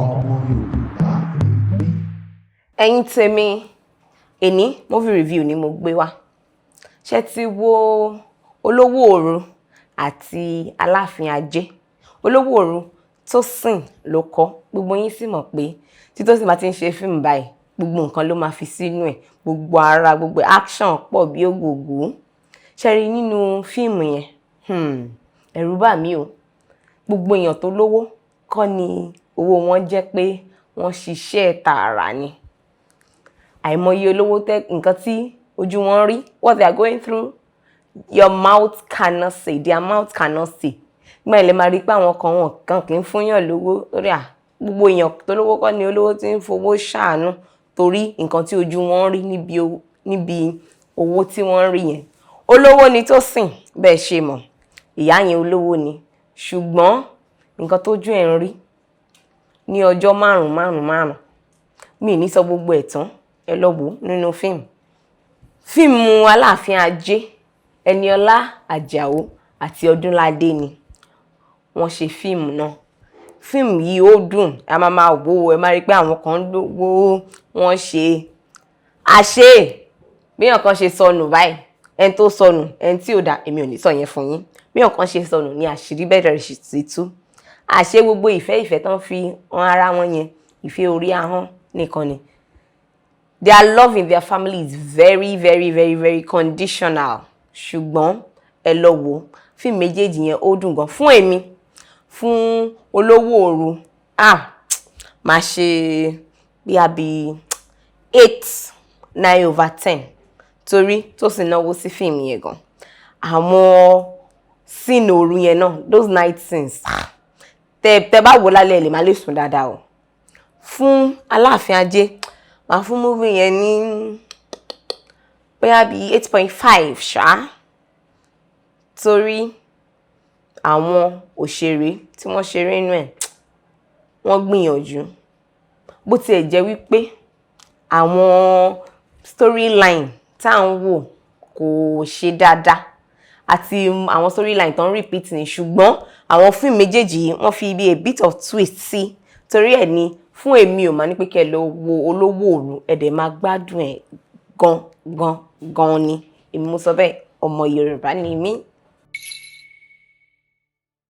omoyorubanimj. Ẹ̀yin tèmi, èní movie review ni mo gbé wá. Ṣé ti wo Olowo Oru àti Alafin Aje. Olowo Oru Tosin ló kọ. Gbogbo yín sì mọ̀ pé tí Tosin bá ti ń ṣe fíìmù báyìí, gbogbo nǹkan ló máa fi sínú ẹ̀. Gbogbo ara, gbogbo action pọ̀ bí ògògó. Ṣé rí nínú fíìmù yẹn, ẹ̀rù bà mí o. Gbogbo èèyàn tó lówó kọ́ ni owó wọn jẹ́ pé wọ́n ṣiṣẹ́ tààrà ni. Àìmọye olówó nǹkan tí ojú wọn rí, what they are going through, your mouth cannot say, their mouth cannot say. Gbọ́n ilẹ̀ máa rí pé àwọn kan wọn kan kì í fún yàn lówó lórí gbogbo èèyàn tó lówó kọ́ ni olówó tí ń fowó ṣàánú torí nǹkan tí ojú wọn rí níbi owó tí wọ́n rí yẹn. Olówó ni Tosin bẹ́ẹ̀ ṣe mọ̀, ìyá yẹn olówó ni, ṣùgbọ́n nǹkan tójú ẹ̀ ń rí ní ọjọ́ márùn-ún mi ní sọ gbogbo ẹ̀ tán, ẹ lọ wò nínú fíìmù. Fíìmù Alafin Aje, Eniola Ajao àti Ọdúnládé ni wọ́n ṣe fíìmù náà. Fíìmù yìí ó dùn, a máa wò, ẹ máa rí pé àwọn kan lówó wọ́n ṣe àṣé bí èèyàn kan ṣe sọnù báyìí, ẹni tó sọnù, ẹni tí ò dá, èmi ò ní sọ yẹn fún yín. Bí èèyàn kan ṣe sọnù ní àṣírí bẹ̀rẹ̀ sí tú. Àṣé gbogbo ìfẹ́ tán fi hàn ara wọn yẹn, ìfẹ́ orí ahọ́n nìkan ni. Their love in their family is very, very, very, very conditional. Ṣùgbọ́n ẹ lọ wò, fíìmù méjèèjì yẹn ó dùn gan. Fún èmi, fún Olowo Oru, máa ṣe bí 8, 9/10 torí tó sì náwó sí fíìmù yẹn gan. Àwọn scene òru yẹn náà, those night scenes, tẹ bá wò lálẹ́ lè má lè sùn dáadáa o. Fún Alafin Aje, màá fún movie yẹn ní bóyá bí 8.5 ṣá. Torí àwọn òṣèré tí wọ́n ṣeré nínú ẹ̀, wọ́n gbìyànjú. Bó tiẹ̀ jẹ́ wípé àwọn storyline tá à ń wò kò ṣe dáadáa àti àwọn storyline tó ń repeat ni, ṣùgbọ́n àwọn fíìmù méjèèjì yìí wọ́n fi bí a bit of twist sí. Torí ẹ̀ ni fún èmi ò máa ní pé kẹ́ lọ wo Olowo Oru, ẹ dẹ̀ máa gbádùn ẹ̀ gan ni. Èmi mo sọ bẹ́ẹ̀, ọmọ Yorùbá ni mí.